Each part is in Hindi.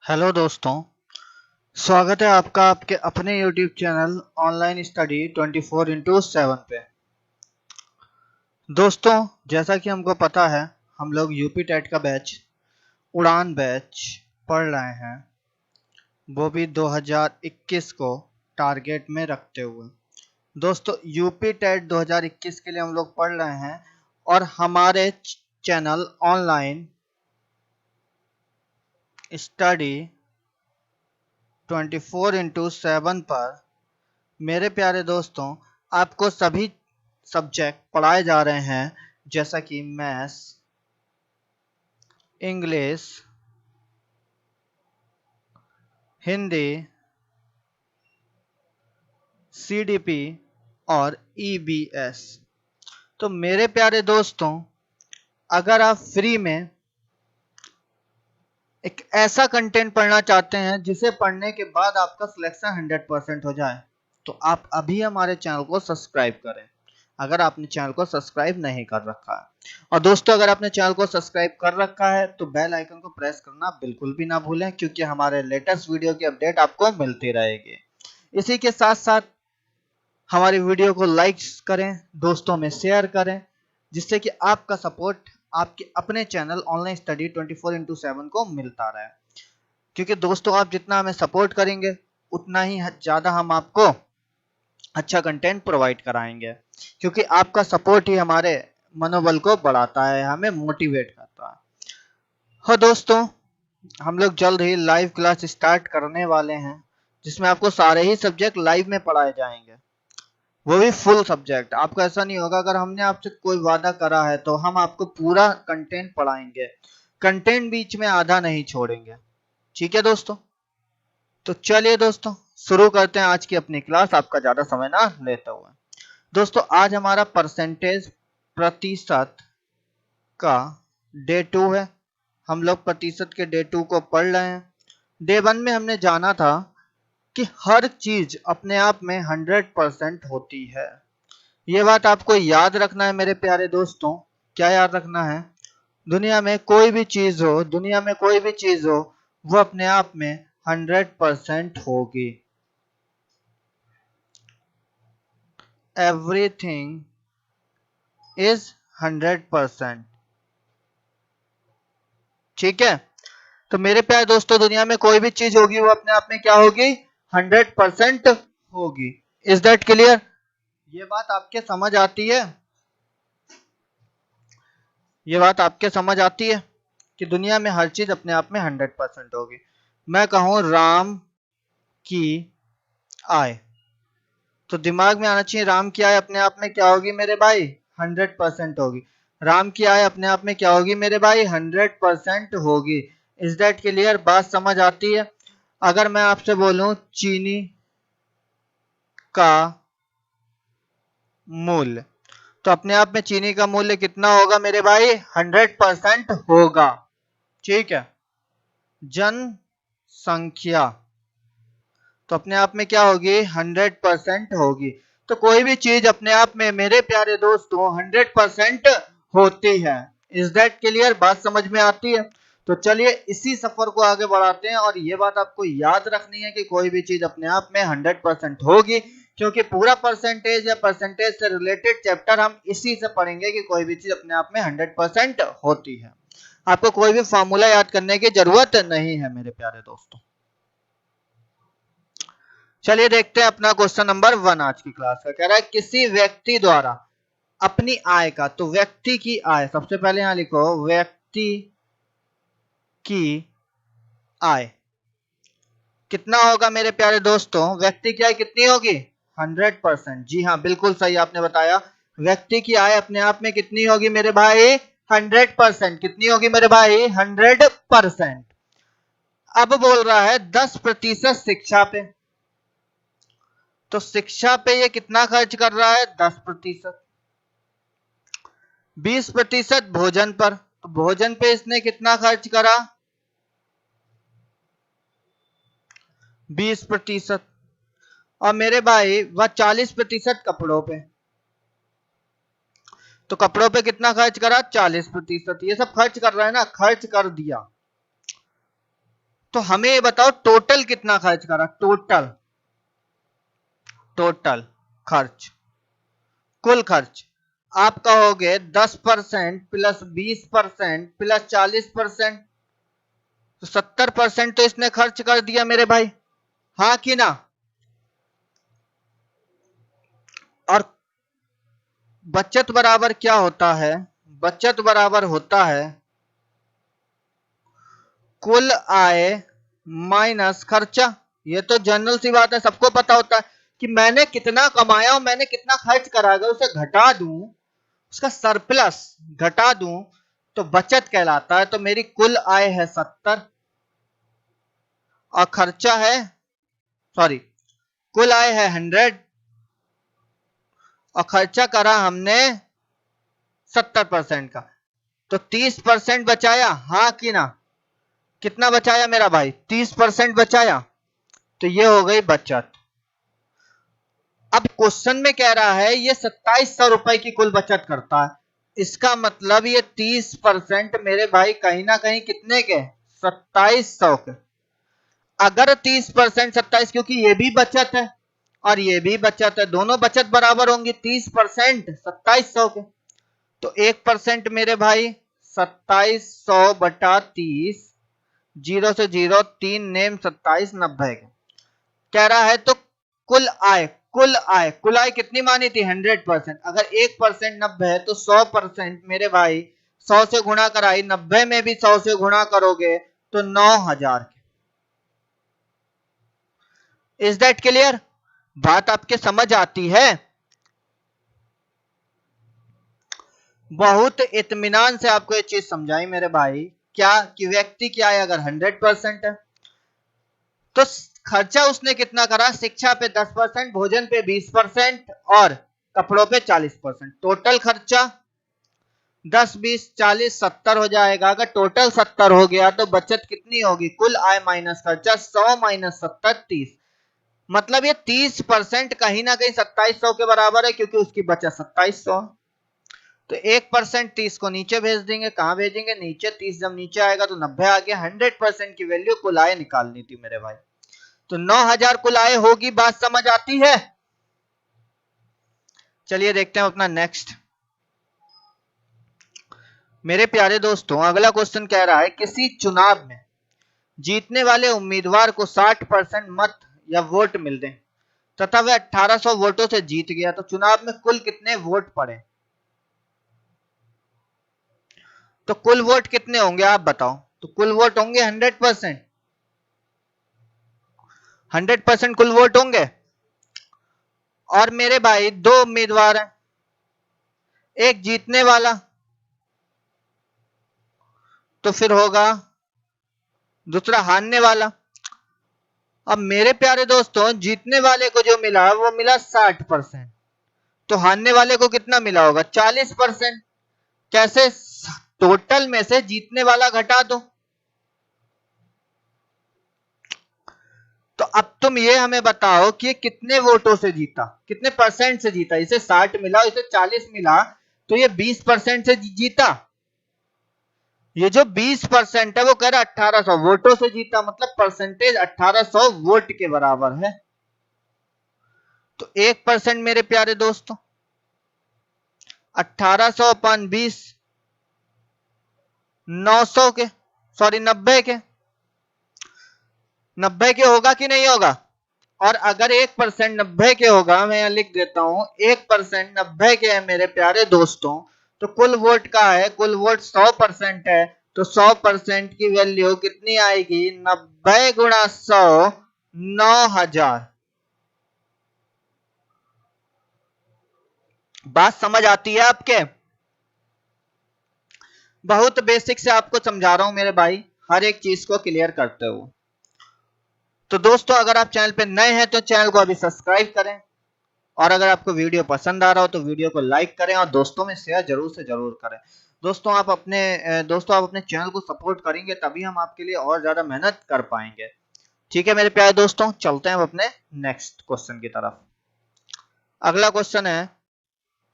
हेलो दोस्तों, स्वागत है आपका आपके अपने YouTube channel online study 24x7 पे। दोस्तों, जैसा कि हमको पता है, हम लोग यूपी टेट का बैच उड़ान बैच पढ़ रहे हैं, वो भी 2021 को टारगेट में रखते हुए। दोस्तों, यूपी टेट 2021 के लिए हम लोग पढ़ रहे हैं और हमारे चैनल ऑनलाइन स्टडी 24x7 पर मेरे प्यारे दोस्तों आपको सभी सब्जेक्ट पढ़ाए जा रहे हैं, जैसा कि मैथ्स, इंग्लिश, हिंदी, सीडीपी और ईबीएस। तो मेरे प्यारे दोस्तों, अगर आप फ्री में एक ऐसा कंटेंट पढ़ना चाहते हैं जिसे पढ़ने के बाद आपका सिलेक्शन 100% हो जाए, तो आप अभी हमारे चैनल को सब्सक्राइब करें, अगर आपने चैनल को सब्सक्राइब नहीं कर रखा है। और दोस्तों, अगर आपने चैनल को सब्सक्राइब कर रखा है तो बेल आइकन को प्रेस करना बिल्कुल भी ना भूलें, क्योंकि हमारे लेटेस्ट वीडियो की अपडेट आपको मिलती रहेगी। इसी के साथ साथ हमारी वीडियो को लाइक करें, दोस्तों में शेयर करें, जिससे कि आपका सपोर्ट आपके अपने चैनल ऑनलाइन स्टडी 24x7 को मिलता रहे। क्योंकि दोस्तों, आप जितना हमें सपोर्ट करेंगे उतना ही ज़्यादा हम आपको अच्छा कंटेंट प्रोवाइड कराएंगे, क्योंकि आपका सपोर्ट ही हमारे मनोबल को बढ़ाता है, हमें मोटिवेट करता है। हाँ दोस्तों, हम लोग जल्द ही लाइव क्लास स्टार्ट करने वाले हैं, जिसमें आपको सारे ही सब्जेक्ट लाइव में पढ़ाए जाएंगे, वो भी फुल सब्जेक्ट। आपको ऐसा नहीं होगा, अगर हमने आपसे कोई वादा करा है तो हम आपको पूरा कंटेंट पढ़ाएंगे, कंटेंट बीच में आधा नहीं छोड़ेंगे। ठीक है दोस्तों, तो चलिए दोस्तों शुरू करते हैं आज की अपनी क्लास, आपका ज्यादा समय ना लेते हुए। दोस्तों, आज हमारा परसेंटेज प्रतिशत का डे 2 है। हम लोग प्रतिशत के डे 2 को पढ़ रहे हैं। डे 1 में हमने जाना था कि हर चीज अपने आप में 100% होती है। ये बात आपको याद रखना है मेरे प्यारे दोस्तों। क्या याद रखना है? दुनिया में कोई भी चीज हो, दुनिया में कोई भी चीज हो, वो अपने आप में 100% होगी। Everything is 100%। ठीक है, तो मेरे प्यारे दोस्तों, दुनिया में कोई भी चीज होगी वो अपने आप में क्या होगी? 100% होगी। Is that clear? ये बात आपके समझ आती है? ये बात आपके समझ आती है कि दुनिया में हर चीज अपने आप में 100% होगी। मैं कहूं राम की आय, तो दिमाग में आना चाहिए राम की आय अपने आप में क्या होगी मेरे भाई? 100% होगी। राम की आय अपने आप में क्या होगी मेरे भाई? 100% होगी। Is that clear? बात समझ आती है? अगर मैं आपसे बोलूं चीनी का मूल्य, तो अपने आप में चीनी का मूल्य कितना होगा मेरे भाई? 100% होगा। ठीक है। जनसंख्या, तो अपने आप में क्या होगी? 100% होगी। तो कोई भी चीज अपने आप में मेरे प्यारे दोस्तों 100% होती है। Is that clear? बात समझ में आती है? तो चलिए इसी सफर को आगे बढ़ाते हैं, और ये बात आपको याद रखनी है कि कोई भी चीज अपने आप में 100% होगी, क्योंकि पूरा परसेंटेज या परसेंटेज से रिलेटेड चैप्टर हम इसी से पढ़ेंगे कि कोई भी चीज अपने आप में 100% होती है। आपको कोई भी फॉर्मूला याद करने की जरूरत नहीं है मेरे प्यारे दोस्तों। चलिए देखते हैं अपना क्वेश्चन नंबर 1 आज की क्लास का। कह रहा है किसी व्यक्ति द्वारा अपनी आय का, तो व्यक्ति की आय, सबसे पहले यहां लिखो व्यक्ति की आय कितना होगा मेरे प्यारे दोस्तों? व्यक्ति की आय कितनी होगी? 100%। जी हाँ, बिल्कुल सही आपने बताया। व्यक्ति की आय अपने आप में कितनी होगी मेरे भाई? 100%। कितनी होगी मेरे भाई? 100%। अब बोल रहा है 10% शिक्षा पे, तो शिक्षा पे ये कितना खर्च कर रहा है? 10%। 20% भोजन पर, तो भोजन पे इसने कितना खर्च करा? 20%। और मेरे भाई वह 40% कपड़ों पे, तो कपड़ों पे कितना खर्च करा? 40%। ये सब खर्च कर रहा है ना, खर्च कर दिया। तो हमें ये बताओ टोटल कितना खर्च करा, टोटल टोटल खर्च, कुल खर्च। आप कहोगे 10% प्लस 20% प्लस 40%, तो 70% तो इसने खर्च कर दिया मेरे भाई, हाँ कि ना। और बचत बराबर क्या होता है, बचत बराबर होता है कुल आय माइनस खर्चा। ये तो जनरल सी बात है, सबको पता होता है कि मैंने कितना कमाया और मैंने कितना खर्च करा, अगर उसे घटा दूं, उसका सरप्लस घटा दूं तो बचत कहलाता है। तो मेरी कुल आय है 70 और खर्चा है, सॉरी, कुल आय है 100 और खर्चा करा हमने 70% का, तो 30% बचाया, हाँ कि ना। कितना बचाया मेरा भाई, 30% बचाया, तो ये हो गई बचत। अब क्वेश्चन में कह रहा है ये 2700 रुपए की कुल बचत करता है, इसका मतलब ये 30% मेरे भाई कहीं ना कहीं कितने के, 2700 के। अगर 30% 27, क्योंकि ये भी बचत है और ये भी बचत है, दोनों बचत बराबर होंगी, 30% 2700 के, तो 1% मेरे भाई 2700 बटा 30, जीरो से जीरो, 3 नेम 27, 90 के कह रहा है। तो कुल आय, कुल आय, कुल आय कितनी मानी थी, 100%। अगर 1% 90 है तो 100% मेरे भाई 100 से गुणा कराई, 90 में भी 100 से गुणा करोगे तो 9000 के। इज दैट क्लियर, बात आपके समझ आती है। बहुत इत्मीनान से आपको ये चीज समझाई मेरे भाई, क्या कि व्यक्ति की आय अगर 100% है तो खर्चा उसने कितना करा, शिक्षा पे 10%, भोजन पे 20% और कपड़ों पे 40%, टोटल खर्चा 10 20 40 70 हो जाएगा। अगर टोटल 70 हो गया तो बचत कितनी होगी, कुल आय माइनस खर्चा, 100 माइनस 70 30, मतलब ये 30% कहीं ना कहीं 2700 के बराबर है, क्योंकि उसकी बचत 2700। तो 1% 30 को नीचे भेज देंगे, कहां भेजेंगे, नीचे। 30 जब नीचे आएगा तो 90 आ गया। 100% की वैल्यू कुल आय निकालनी थी मेरे भाई, तो 9000 कुल आय होगी। बात समझ आती है। चलिए देखते हैं अपना नेक्स्ट। मेरे प्यारे दोस्तों अगला क्वेश्चन कह रहा है किसी चुनाव में जीतने वाले उम्मीदवार को 60% मत या वोट मिल दें तथा वह 1800 वोटों से जीत गया, तो चुनाव में कुल कितने वोट पड़े। तो कुल वोट कितने होंगे आप बताओ, तो कुल वोट होंगे 100%, 100% कुल वोट होंगे। और मेरे भाई दो उम्मीदवार हैं, एक जीतने वाला, तो फिर होगा दूसरा हारने वाला। अब मेरे प्यारे दोस्तों जीतने वाले को जो मिला वो मिला 60%, तो हारने वाले को कितना मिला होगा, 40%। कैसे, टोटल में से जीतने वाला घटा दो। तो अब तुम ये हमें बताओ कि कितने वोटों से जीता, कितने परसेंट से जीता। इसे 60 मिला, इसे 40 मिला, तो ये 20% से जीता। ये जो 20% है वो कह रहा 1800 वोटों से जीता, मतलब परसेंटेज 1800 वोट के बराबर है। तो 1% मेरे प्यारे दोस्तों 1800 अपन 20, 900 के, सॉरी 90 के, 90 के होगा कि नहीं होगा। और अगर 1% 90 के होगा, मैं यहां लिख देता हूं 1% 90 के है मेरे प्यारे दोस्तों, तो कुल वोट का है, कुल वोट 100% है, तो 100% की वैल्यू कितनी आएगी, 90 गुणा 100, 9000। बात समझ आती है आपके। बहुत बेसिक से आपको समझा रहा हूं मेरे भाई, हर एक चीज को क्लियर करते हुए। तो दोस्तों अगर आप चैनल पे नए हैं तो चैनल को अभी सब्सक्राइब करें, और अगर आपको वीडियो पसंद आ रहा हो तो वीडियो को लाइक करें और दोस्तों में शेयर जरूर से जरूर करें। दोस्तों आप अपने चैनल को सपोर्ट करेंगे तभी हम आपके लिए और ज्यादा मेहनत कर पाएंगे। ठीक है मेरे प्यारे दोस्तों, चलते हैं अब अपने नेक्स्ट क्वेश्चन की तरफ। अगला क्वेश्चन है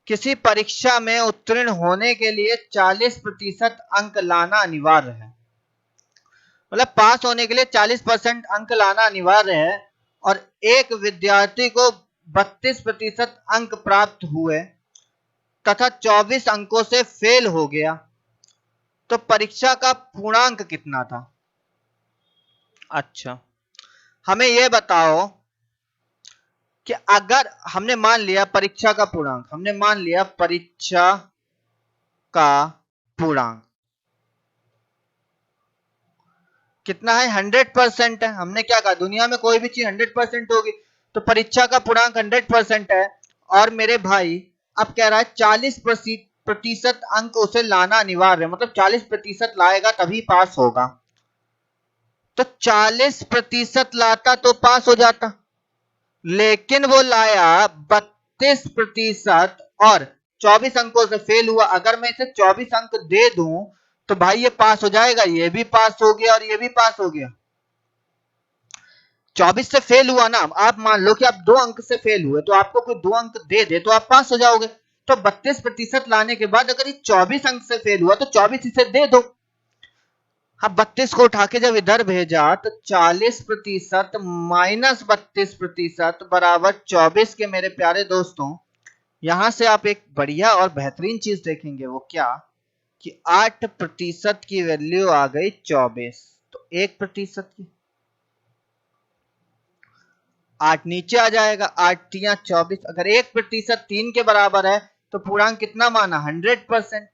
किसी परीक्षा में उत्तीर्ण होने के लिए 40% अंक लाना अनिवार्य है। मतलब पास होने के लिए 40% अंक लाना अनिवार्य है और एक विद्यार्थी को 32% अंक प्राप्त हुए तथा 24 अंकों से फेल हो गया तो परीक्षा का पूर्णांक कितना था। अच्छा, हमें यह बताओ कि अगर हमने मान लिया परीक्षा का पूर्णांक, हमने मान लिया परीक्षा का पूर्णांक कितना है, 100% है। हमने क्या कहा, दुनिया में कोई भी चीज 100% होगी, तो परीक्षा का पूर्णांक 100% है। और मेरे भाई अब कह रहा है 40% अंक उसे लाना अनिवार्य है, मतलब 40% लाएगा तभी पास होगा। तो 40% लाता तो पास हो जाता, लेकिन वो लाया 32% और 24 अंकों से फेल हुआ। अगर मैं इसे 24 अंक दे दूं तो भाई ये पास हो जाएगा, ये भी पास हो गया और ये भी पास हो गया। 24 से फेल हुआ ना, आप मान लो कि आप 2 अंक से फेल हुए, तो आपको कोई 2 अंक दे दे तो आप पास हो जाओगे। तो 32% लाने के बाद अगर ये 24 अंक से फेल हुआ तो 24 इसे दे दो। अब 32 को उठा के जब इधर भेजा तो 40% माइनस 32% बराबर 24 के मेरे प्यारे दोस्तों। यहां से आप एक बढ़िया और बेहतरीन चीज देखेंगे, वो क्या कि 8% की वैल्यू आ गई 24, तो 1% की 8 नीचे आ जाएगा, 8 या 24। अगर 1% 3 के बराबर है तो पूर्णांक कितना माना, 100%।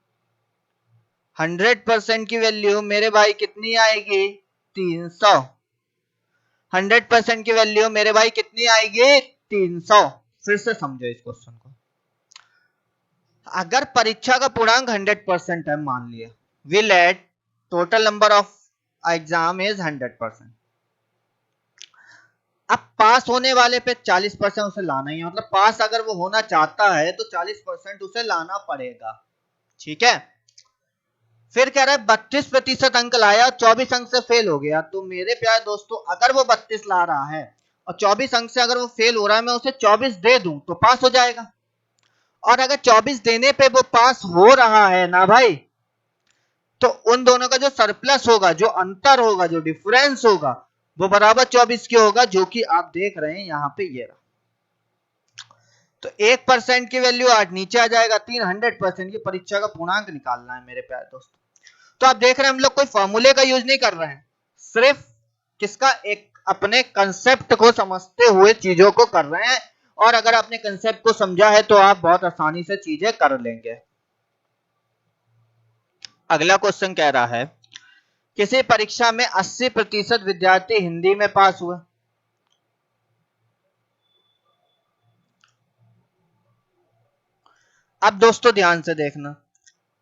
100% की वैल्यू मेरे भाई कितनी आएगी, 300। 100% की वैल्यू मेरे भाई कितनी आएगी, 300। फिर से समझो इस क्वेश्चन को। अगर परीक्षा का पूर्णांक 100% है, मान लिया we let total number of exam is 100%। अब पास होने वाले पे 40% उसे लाना ही है, मतलब पास अगर वो होना चाहता है तो 40% उसे लाना पड़ेगा। ठीक है, फिर कह रहा है 32% अंक लाया, 24 अंक से फेल हो गया। तो मेरे प्यारे दोस्तों, अगर वो 32 ला रहा है और 24 अंक से अगर वो फेल हो रहा है, मैं उसे 24 दे दूं तो पास हो जाएगा। और अगर 24 देने पे वो पास हो रहा है ना भाई, तो उन दोनों का जो सरप्लस होगा, जो अंतर होगा, जो डिफरेंस होगा, वो बराबर 24 के होगा, जो कि आप देख रहे हैं यहां पे ये रहा। तो 1% की वैल्यू 8 नीचे आ जाएगा, 300% की परीक्षा का पूर्णांक निकालना है मेरे प्यारे दोस्तों। तो आप देख रहे हैं हम लोग कोई फॉर्मूले का यूज नहीं कर रहे हैं, सिर्फ किसका, एक अपने कंसेप्ट को समझते हुए चीजों को कर रहे हैं। और अगर आपने कंसेप्ट को समझा है तो आप बहुत आसानी से चीजें कर लेंगे। अगला क्वेश्चन कह रहा है किसी परीक्षा में 80% विद्यार्थी हिंदी में पास हुए। अब दोस्तों ध्यान से देखना,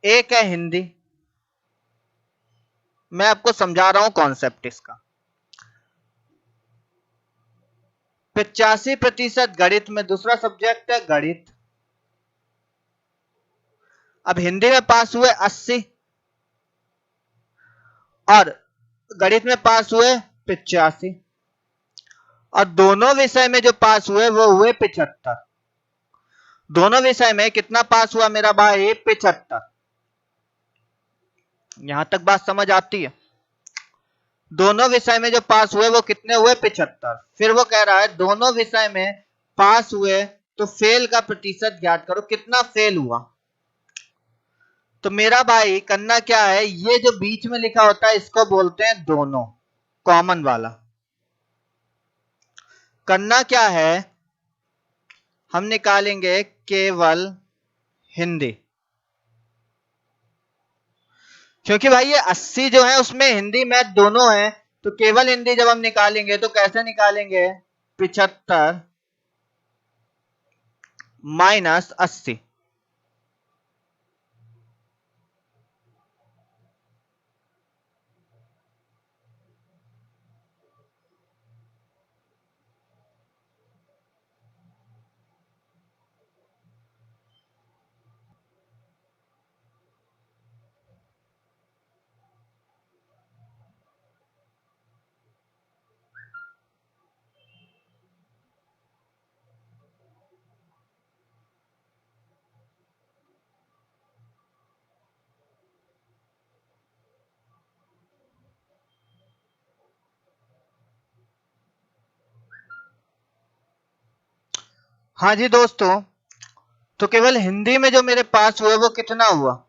एक है हिंदी, मैं आपको समझा रहा हूं कॉन्सेप्ट इसका। 85% गणित में, दूसरा सब्जेक्ट है गणित। अब हिंदी में पास हुए 80 और गणित में पास हुए 85, और दोनों विषय में जो पास हुए वो हुए 75। दोनों विषय में कितना पास हुआ मेरा भाई, 75। यहां तक बात समझ आती है। दोनों विषय में जो पास हुए वो कितने हुए, 75। फिर वो कह रहा है दोनों विषय में पास हुए तो फेल का प्रतिशत ज्ञात करो, कितना फेल हुआ। तो मेरा भाई करना क्या है, ये जो बीच में लिखा होता है इसको बोलते हैं दोनों, कॉमन वाला। करना क्या है, हम निकालेंगे केवल हिंदी, क्योंकि भाई ये 80 जो है उसमें हिंदी मैथ दोनों है। तो केवल हिंदी जब हम निकालेंगे तो कैसे निकालेंगे, 75 माइनस 80। हाँ जी दोस्तों, तो केवल हिंदी में जो मेरे पास हुआ वो कितना हुआ?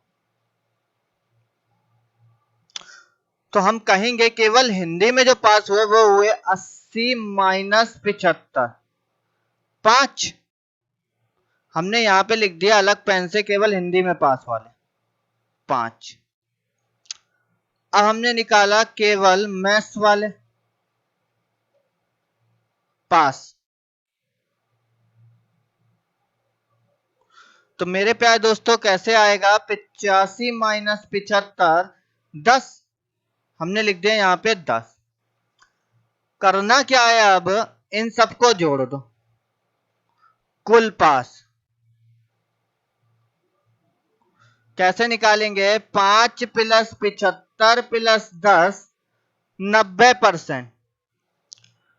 तो हम कहेंगे केवल हिंदी में जो पास हुए वो हुए 80 माइनस 75, 5। हमने यहां पे लिख दिया अलग पेन से केवल हिंदी में पास वाले 5। अब हमने निकाला केवल मैथ्स वाले पास। तो मेरे प्यारे दोस्तों कैसे आएगा? 85 माइनस 75, 10। हमने लिख दिया यहाँ पे 10। करना क्या है अब? इन सबको जोड़ दो, कुल पास। कैसे निकालेंगे? 5 प्लस 75 प्लस 10, 90%।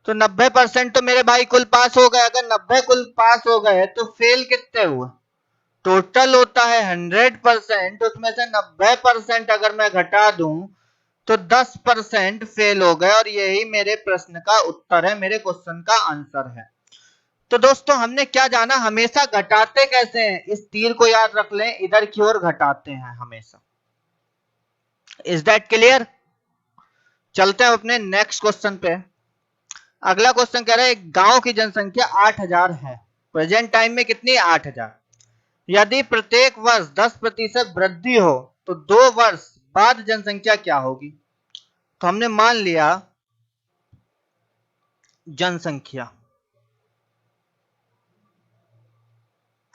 तो 90% तो मेरे भाई कुल पास हो गए। अगर 90 कुल पास हो गए तो फेल कितने हुए? टोटल होता है 100%, उसमें से 90% अगर मैं घटा दूं तो 10% फेल हो गए। और यही मेरे प्रश्न का उत्तर है, मेरे क्वेश्चन का आंसर है। तो दोस्तों हमने क्या जाना, हमेशा घटाते कैसे हैं? इस तीर को याद रख लें, इधर की ओर घटाते हैं हमेशा। Is that clear? चलते हैं अपने नेक्स्ट क्वेश्चन पे। अगला क्वेश्चन कह रहा है एक गांव की जनसंख्या 8000 है। प्रेजेंट टाइम में कितनी? 8000। यदि प्रत्येक वर्ष 10% वृद्धि हो तो 2 वर्ष बाद जनसंख्या क्या होगी? तो हमने मान लिया जनसंख्या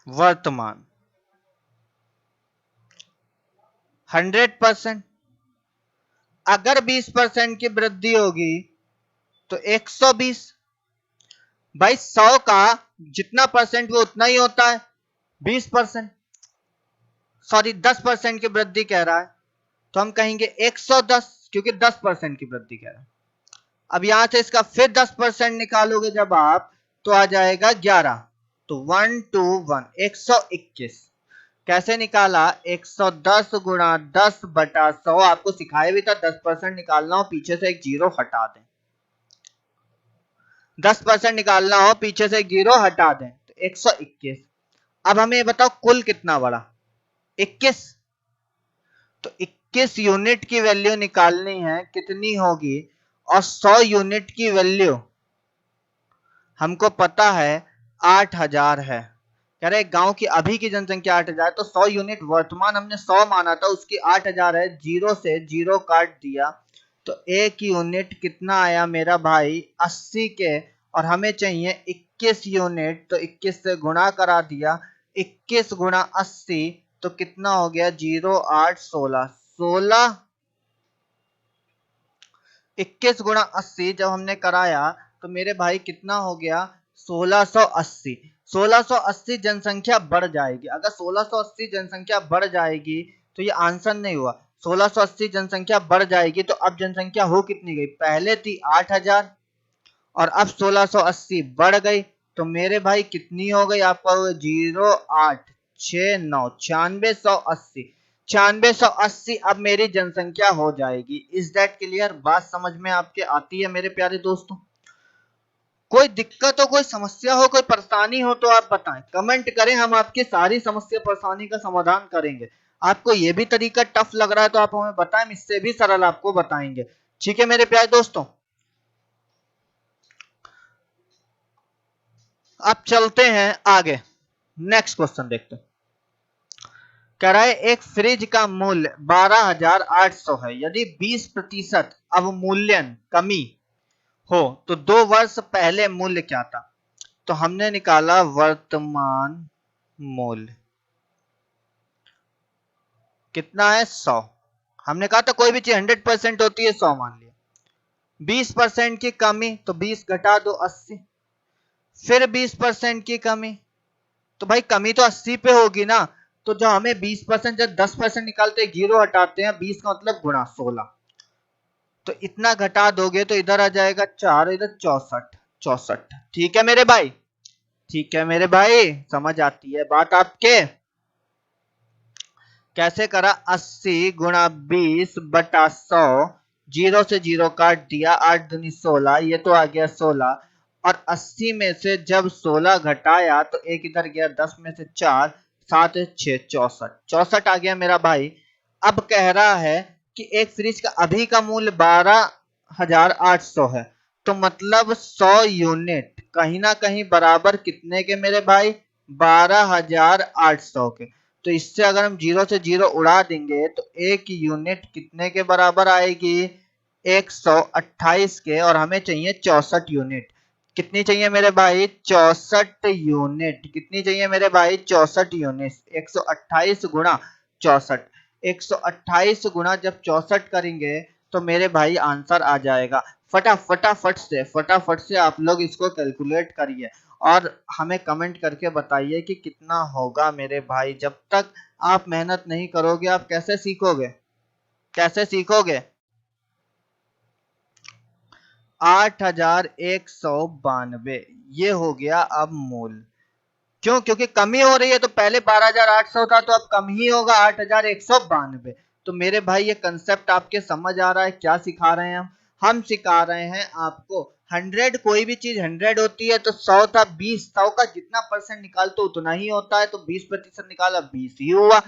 वर्तमान 100%। अगर 20% की वृद्धि होगी तो 120। भाई 100 का जितना परसेंट वो उतना ही होता है, 20%। सॉरी 10% की वृद्धि कह रहा है तो हम कहेंगे 110, क्योंकि 10% की वृद्धि कह रहा है। अब यहां से इसका फिर 10% निकालोगे जब आप, तो आ जाएगा 11। तो 121, 121। कैसे निकाला? 110 गुणा 10 बटा 100। आपको सिखाया भी था 10% निकालना हो पीछे से एक जीरो हटा दें। 10% निकालना हो पीछे से एक जीरो हटा दें तो 121। अब हमें बताओ कुल कितना बड़ा? 21। तो 21 यूनिट की वैल्यू निकालनी है, कितनी होगी? और 100 यूनिट की वैल्यू हमको पता है 8000 है। कह रहे गांव की अभी की जनसंख्या 8000, तो 100 यूनिट वर्तमान हमने 100 माना था, उसकी 8000 है। जीरो से जीरो काट दिया तो एक यूनिट कितना आया मेरा भाई? 80 के। और हमें चाहिए 21 यूनिट, तो 21 से गुणा करा दिया। 21 गुणा 80 तो कितना हो गया? 0 8 16 16। 21 गुणा 80 जब हमने कराया तो मेरे भाई कितना हो गया? 1680। 1680 जनसंख्या बढ़ जाएगी। अगर 1680 जनसंख्या बढ़ जाएगी तो ये आंसर नहीं हुआ। 1680 जनसंख्या बढ़ जाएगी तो अब जनसंख्या हो कितनी गई? पहले थी 8000 और अब 1680 बढ़ गई तो मेरे भाई कितनी हो गई? आपका 0869 9680। 9680 अब मेरी जनसंख्या हो जाएगी। Is that clear? बात समझ में आपके आती है मेरे प्यारे दोस्तों? कोई दिक्कत हो, कोई समस्या हो, कोई परेशानी हो तो आप बताएं, कमेंट करें। हम आपकी सारी समस्या परेशानी का समाधान करेंगे। आपको ये भी तरीका टफ लग रहा है तो आप हमें बताएं, इससे भी सरल आपको बताएंगे। ठीक है मेरे प्यारे दोस्तों, अब चलते हैं आगे। नेक्स्ट क्वेश्चन देखते हैं। कह रहा है एक फ्रिज का मूल्य 12800 है। यदि 20% अवमूल्यन कमी हो तो 2 वर्ष पहले मूल्य क्या था? तो हमने निकाला वर्तमान मूल्य कितना है? 100। हमने कहा था कोई भी चीज 100% होती है, 100 मान लिया। 20% की कमी तो 20 घटा दो 80। फिर 20% की कमी, तो भाई कमी तो 80 पे होगी ना। तो जब हमें 20% जब 10% निकालते हैं जीरो हटाते हैं, 20 का मतलब गुणा 16। तो इतना घटा दोगे तो इधर आ जाएगा 4, इधर 64। 64 ठीक है मेरे भाई? ठीक है मेरे भाई, समझ आती है बात आपके? कैसे करा? 80 गुणा 20 बटा 100। जीरो से जीरो काट दिया, 8 दूनी 16, ये तो आ गया 16। और 80 में से जब 16 घटाया तो एक इधर गया, 10 में से 4, 7 6 64, 64 आ गया मेरा भाई। अब कह रहा है कि एक फ्रिज का अभी का मूल्य 12,800 है, तो मतलब 100 यूनिट कहीं ना कहीं बराबर कितने के मेरे भाई, 12,800 के। तो इससे अगर हम जीरो से जीरो उड़ा देंगे तो एक यूनिट कितने के बराबर आएगी, 128 के, और हमें चाहिए 64 यूनिट। कितनी चाहिए मेरे भाई, 64 यूनिट। कितनी चाहिए मेरे भाई, 64 यूनिट। 128 गुणा 64, 128 गुणा जब 64 करेंगे तो मेरे भाई आंसर आ जाएगा। फटाफट से आप लोग इसको कैलकुलेट करिए और हमें कमेंट करके बताइए कि कितना होगा मेरे भाई। जब तक आप मेहनत नहीं करोगे आप कैसे सीखोगे, कैसे सीखोगे। 8,192 ये हो गया अब मूल। क्यों, क्योंकि कमी हो रही है, तो पहले 12,800 था तो अब कम ही होगा, 8,192। तो मेरे भाई ये कंसेप्ट आपके समझ आ रहा है, क्या सिखा रहे हैं हम सिखा रहे हैं आपको 100, कोई भी चीज 100 होती है तो 100 था 20, 100 का जितना परसेंट निकालते उतना ही होता है, तो 20% निकाला 20 ही हुआ,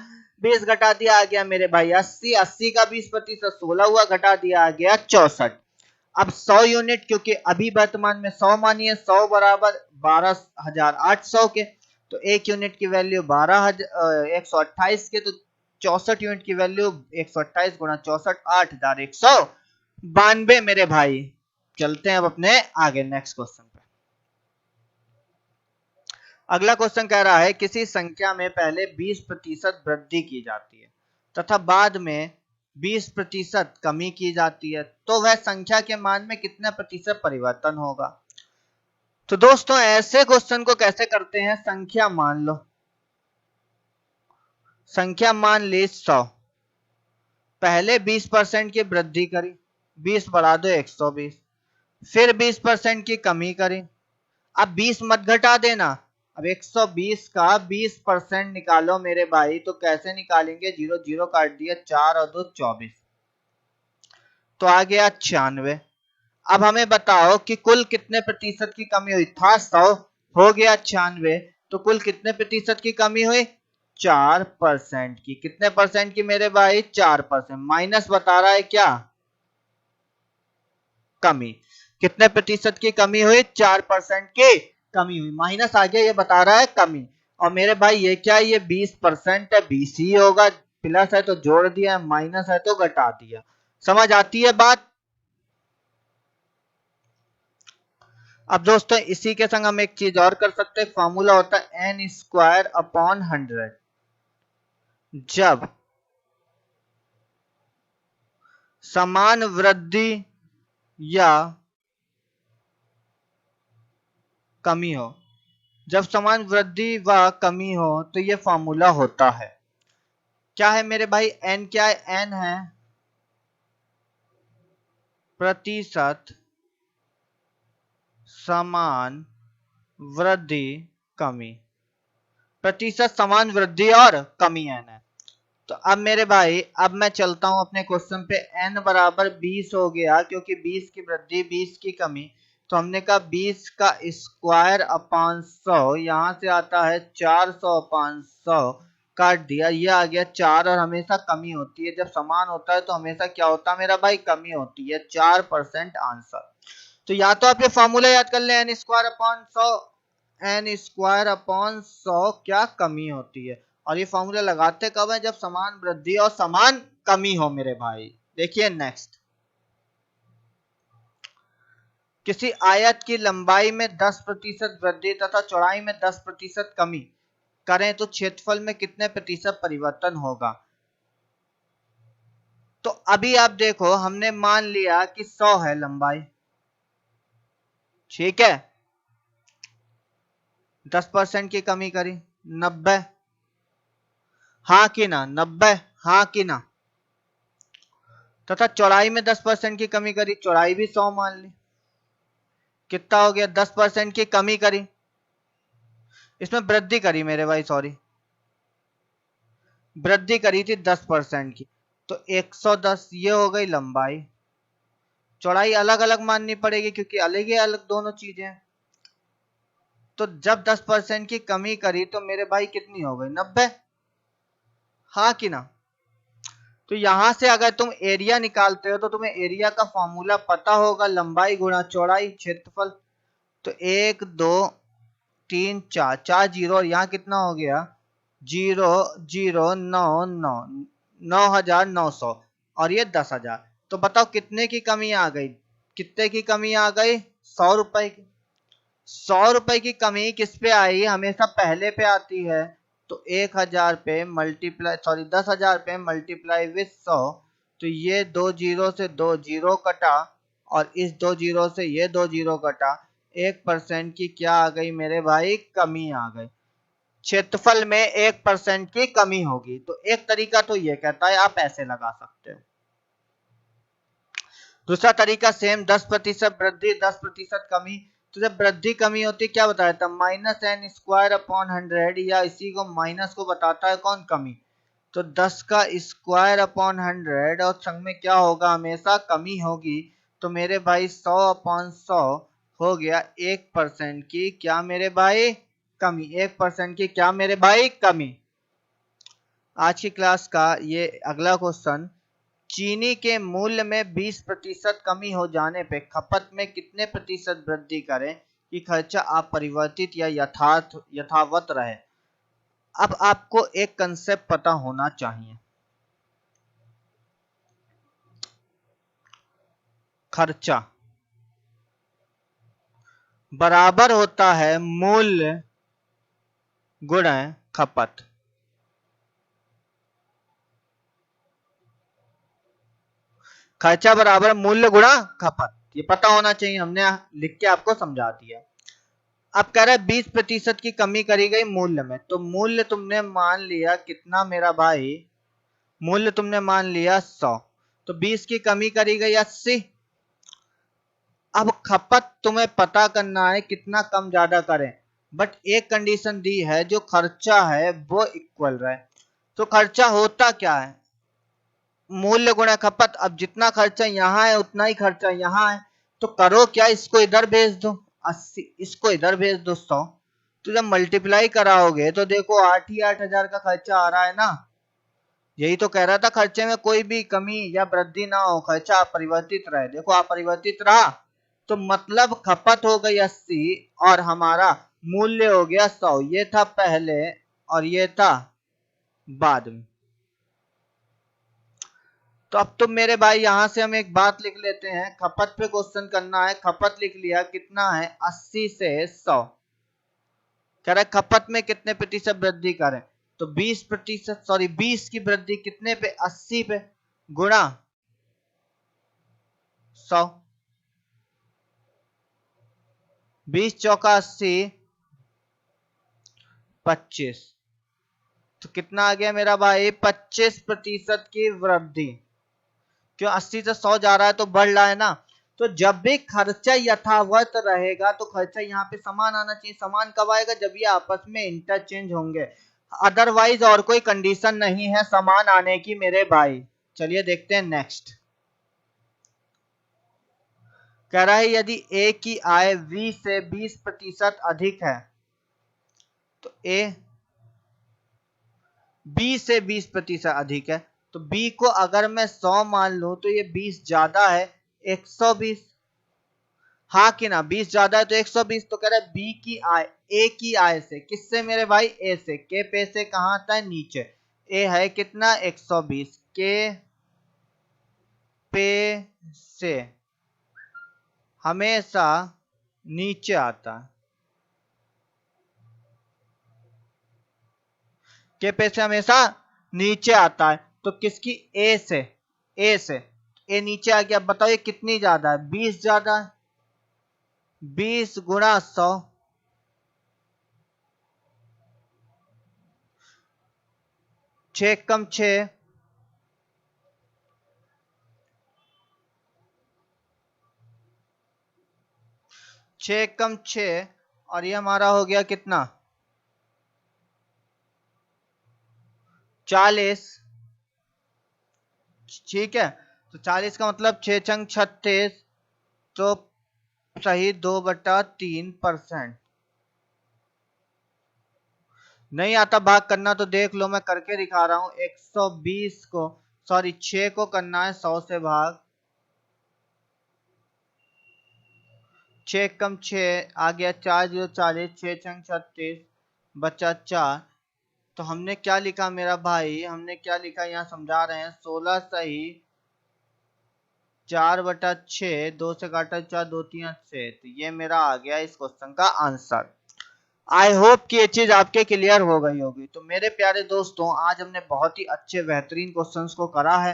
20 घटा दिया आ गया मेरे भाई 80, 80 का 20% 16 हुआ, घटा दिया आ गया 64। अब 100 यूनिट, क्योंकि अभी वर्तमान में 100 मानिए, 100 बराबर 12,800 के, तो एक यूनिट की वैल्यू 128 के, तो 64 यूनिट की वैल्यू 128 गुणा 64, 8,192 मेरे भाई। चलते हैं अब अपने आगे नेक्स्ट क्वेश्चन पे। अगला क्वेश्चन कह रहा है किसी संख्या में पहले 20% वृद्धि की जाती है तथा बाद में 20% कमी की जाती है, तो वह संख्या के मान में कितने प्रतिशत परिवर्तन होगा। तो दोस्तों ऐसे क्वेश्चन को कैसे करते हैं, संख्या मान लो, संख्या मान ली 100, पहले 20% की वृद्धि करी, 20 बढ़ा दो 120, फिर 20% की कमी करी, अब 20 मत घटा देना, अब 120 का 20% निकालो मेरे भाई, तो कैसे निकालेंगे, जीरो जीरो काट दिया, 4 और 2 24, तो आ गया 96। अब हमें बताओ कि कुल कितने प्रतिशत की कमी हुई, था 100 हो गया 96, तो कुल कितने प्रतिशत की कमी हुई, 4% की। कितने परसेंट की मेरे भाई, 4%। माइनस बता रहा है क्या, कमी। कितने प्रतिशत की कमी हुई, 4% की कमी हुई, माइनस आ गया, ये बता रहा है कमी। और मेरे भाई ये क्या है, ये 20% है, 20 ही होगा, प्लस है तो जोड़ दिया, माइनस है तो घटा दिया। समझ आती है बात। अब दोस्तों इसी के संग हम एक चीज और कर सकते हैं, फॉर्मूला होता है n स्क्वायर अपॉन 100। जब समान वृद्धि या कमी हो, जब समान वृद्धि व कमी हो तो ये फॉर्मूला होता है, क्या है मेरे भाई, n क्या है, n है प्रतिशत समान वृद्धि कमी, प्रतिशत समान वृद्धि और कमी n है। तो अब मेरे भाई अब मैं चलता हूं अपने क्वेश्चन पे, n बराबर 20 हो गया, क्योंकि 20 की वृद्धि 20 की कमी, तो हमने कहा 20 का स्क्वायर अपॉन 100, यहां से आता है 400 अपॉन 100, काट दिया, ये आ गया 4, और हमेशा कमी होती है, जब समान होता है तो हमेशा क्या होता है मेरा भाई, कमी होती है, 4% आंसर। तो या तो आप ये फॉर्मूला याद कर ले, n square upon 100, n square upon 100 क्या कमी होती है, और ये फॉर्मूला लगाते कब है, जब समान वृद्धि और समान कमी हो मेरे भाई। देखिए नेक्स्ट, किसी आयत की लंबाई में 10% वृद्धि तथा चौड़ाई में 10% कमी करें तो क्षेत्रफल में कितने प्रतिशत परिवर्तन होगा। तो अभी आप देखो, हमने मान लिया कि 100 है लंबाई, ठीक है, 10% की कमी करी 90, हाँ कि ना, 90 हाँ कि ना, तथा चौड़ाई में 10% की कमी करी, चौड़ाई भी 100 मान ली, कितना हो गया, 10% की कमी करी, इसमें वृद्धि करी मेरे भाई, सॉरी वृद्धि करी थी 10% की, तो 110 ये हो गई लंबाई, चौड़ाई अलग अलग माननी पड़ेगी क्योंकि अलग ही अलग दोनों चीजें हैं। तो जब 10% की कमी करी तो मेरे भाई कितनी हो गई? 90। हाँ कि ना? तो यहां से अगर तुम एरिया निकालते हो तो तुम्हें एरिया का फॉर्मूला पता होगा, लंबाई गुणा चौड़ाई क्षेत्रफल। तो 1 2 3 4, 4 जीरो, और यहाँ कितना हो गया? 0 0 9 9, 9,900, और ये 10,000। तो बताओ कितने की कमी आ गई? कितने की कमी आ गई? 100 रुपए की। 100 रुपए की कमी किस पे आई? हमेशा पहले पे आती है। तो 1,000 पे मल्टीप्लाई, सॉरी 10,000 पे मल्टीप्लाई विथ 100। तो ये 2 जीरो से 2 जीरो कटा, और इस 2 जीरो से ये 2 जीरो कटा। 1% की क्या आ गई मेरे भाई? कमी आ गई। क्षेत्रफल में 1% की कमी होगी। तो एक तरीका तो ये कहता है, आप ऐसे लगा सकते हो। दूसरा तरीका सेम, 10% वृद्धि 10% कमी। तो जब वृद्धि कमी होती क्या बताया था? -n² अपॉन 100, या इसी को माइनस को बताता है कौन? कमी। तो 10 का स्क्वायर अपॉन 100, और संग में क्या होगा? हमेशा कमी होगी। तो मेरे भाई 100/100 हो गया 1% की क्या मेरे भाई? कमी। 1% की क्या मेरे भाई? कमी। आज की क्लास का ये अगला क्वेश्चन, चीनी के मूल्य में 20% कमी हो जाने पे खपत में कितने प्रतिशत वृद्धि करें कि खर्चा अपरिवर्तित या यथावत रहे? अब आपको एक कंसेप्ट पता होना चाहिए। खर्चा बराबर होता है मूल्य गुणा खपत। खर्चा बराबर मूल्य गुणा खपत, ये पता होना चाहिए, हमने लिख के आपको समझा दिया। अब कह रहा है 20% की कमी करी गई मूल्य में। तो मूल्य तुमने मान लिया कितना मेरा भाई? मूल्य तुमने मान लिया 100। तो 20 की कमी करी गई 80। अब खपत तुम्हें पता करना है कितना कम ज्यादा करें, बट एक कंडीशन दी है, जो खर्चा है वो इक्वल रहे। तो खर्चा होता क्या है? मूल्य गुणा खपत। अब जितना खर्चा यहाँ है उतना ही खर्चा यहाँ है। तो करो क्या? इसको इधर भेज दो 80, इसको इधर भेज दो 100। तो जब मल्टीप्लाई कराओगे तो देखो 8 ही 8,000 का खर्चा आ रहा है ना। यही तो कह रहा था, खर्चे में कोई भी कमी या वृद्धि ना हो, खर्चा अपरिवर्तित रहे। देखो अपरिवर्तित रहा, तो मतलब खपत हो गई 80 और हमारा मूल्य हो गया 100। ये था पहले और ये था बाद में। तो अब तो मेरे भाई यहां से हम एक बात लिख लेते हैं, खपत पे क्वेश्चन करना है। खपत लिख लिया, कितना है? 80 से 100। कह रहा है खपत में कितने प्रतिशत वृद्धि करें? तो 20%, सॉरी 20 की वृद्धि कितने पे? 80 पे, गुणा 100। 20 चौका 80, 25। तो कितना आ गया मेरा भाई? 25% की वृद्धि। क्यों? 80 से 100 जा रहा है तो बढ़ रहा है ना। तो जब भी खर्चा यथावत रहेगा तो खर्चा यहाँ पे समान आना चाहिए। समान कब आएगा? जब ये आपस में इंटरचेंज होंगे, अदरवाइज और कोई कंडीशन नहीं है समान आने की मेरे भाई। चलिए देखते हैं नेक्स्ट। कह रहा है यदि ए की आय बी से 20% अधिक है, तो ए बी से 20% अधिक है, तो बी को अगर मैं 100 मान लूं तो ये 20 ज्यादा है 120। हाँ कि ना? 20 ज्यादा है तो 120। तो कह रहा है बी की आय ए की आय से, किससे मेरे भाई? ए से। के पे से कहां आता है? नीचे। ए है कितना? 120। के पे से हमेशा नीचे आता है। के पे से हमेशा नीचे आता है। तो किसकी? ए से। ए से ए नीचे आ गया। बताओ ये कितनी ज्यादा है? 20 ज्यादा है। 20 गुणा 100, 6 कम 6, 6 कम 6, और ये हमारा हो गया कितना? 40। ठीक है, तो 40 का मतलब 6 छंग 36। तो सही 2/3%। नहीं आता भाग करना तो देख लो, मैं करके दिखा रहा हूँ। 120 को, सॉरी 6 को करना है 100 से भाग। 6 कम 6 आ गया 4 जीरो 40, 6 छंग 36, बचा 4। तो हमने क्या लिखा मेरा भाई, हमने क्या लिखा यहाँ समझा रहे हैं। 16 सही 4/6, 2 से काटा 4, 2 3 6। तो ये मेरा आ गया इस क्वेश्चन का आंसर। आई होप कि ये चीज आपके क्लियर हो गई होगी। तो मेरे प्यारे दोस्तों, आज हमने बहुत ही अच्छे बेहतरीन क्वेश्चंस को करा है।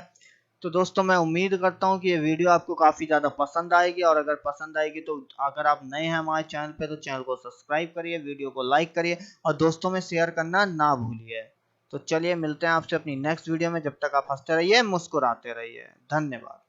तो दोस्तों मैं उम्मीद करता हूँ कि ये वीडियो आपको काफी ज्यादा पसंद आएगी, और अगर पसंद आएगी तो अगर आप नए हैं हमारे चैनल पे तो चैनल को सब्सक्राइब करिए, वीडियो को लाइक करिए और दोस्तों में शेयर करना ना भूलिए। तो चलिए मिलते हैं आपसे अपनी नेक्स्ट वीडियो में। जब तक आप हंसते रहिए, मुस्कुराते रहिए। धन्यवाद।